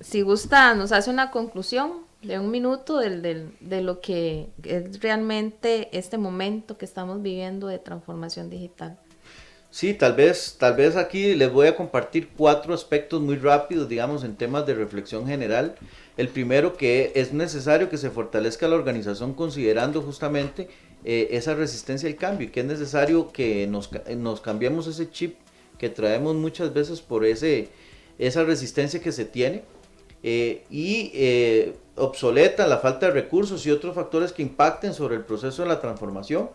Si gusta, nos hace una conclusión de 1 minuto de lo que es realmente este momento que estamos viviendo de transformación digital. Sí, tal vez aquí les voy a compartir 4 aspectos muy rápidos, digamos, en temas de reflexión general. El primero, que es necesario que se fortalezca la organización considerando justamente esa resistencia al cambio, y que es necesario que nos cambiemos ese chip que traemos muchas veces por esa resistencia que se tiene, obsoleta, la falta de recursos y otros factores que impacten sobre el proceso de la transformación.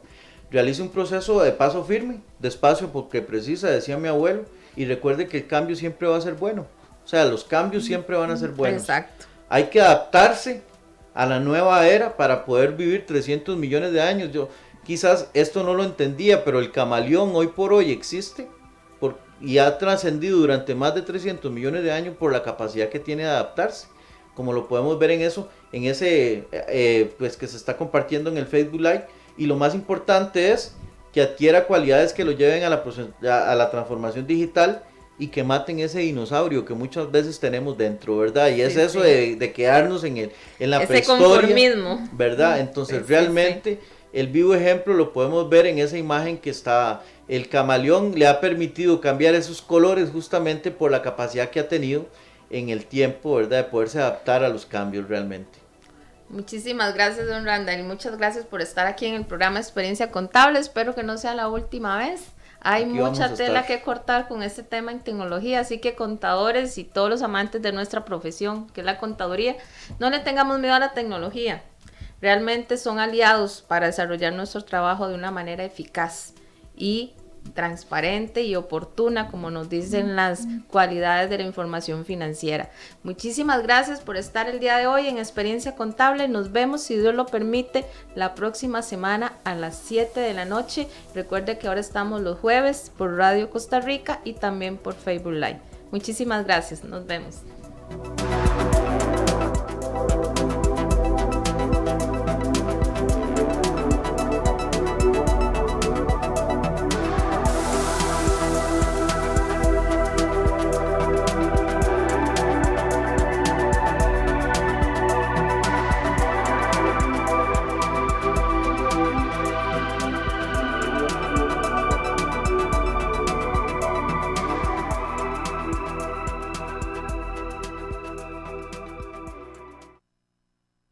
Realice un proceso de paso firme, despacio porque precisa, decía mi abuelo, y recuerde que el cambio siempre va a ser bueno. O sea, los cambios siempre van a ser buenos. Exacto. Hay que adaptarse a la nueva era para poder vivir 300 millones de años. Yo quizás esto no lo entendía, pero el camaleón hoy por hoy existe y ha trascendido durante más de 300 millones de años por la capacidad que tiene de adaptarse, como lo podemos ver en ese pues que se está compartiendo en el Facebook Live. Y lo más importante es que adquiera cualidades que lo lleven a la transformación digital y que maten ese dinosaurio que muchas veces tenemos dentro, ¿verdad? Y es Sí, eso sí. de quedarnos en la Ese prehistoria, conformismo. ¿verdad? Entonces Sí, sí, realmente el vivo ejemplo lo podemos ver en esa imagen que está, el camaleón le ha permitido cambiar esos colores justamente por la capacidad que ha tenido en el tiempo, ¿verdad? De poderse adaptar a los cambios realmente. Muchísimas gracias, don Randall, y muchas gracias por estar aquí en el programa Experiencia Contable. Espero que no sea la última vez. Hay Aquí vamos mucha a tela estar. que cortar con este tema en tecnología, así que contadores y todos los amantes de nuestra profesión, que es la contaduría, no le tengamos miedo a la tecnología. Realmente son aliados para desarrollar nuestro trabajo de una manera eficaz y transparente y oportuna, como nos dicen las cualidades de la información financiera. Muchísimas gracias por estar el día de hoy en Experiencia Contable. Nos vemos, si Dios lo permite, la próxima semana a las 7 de la noche. Recuerde que ahora estamos los jueves por Radio Costa Rica y también por Facebook Live. Muchísimas gracias. Nos vemos.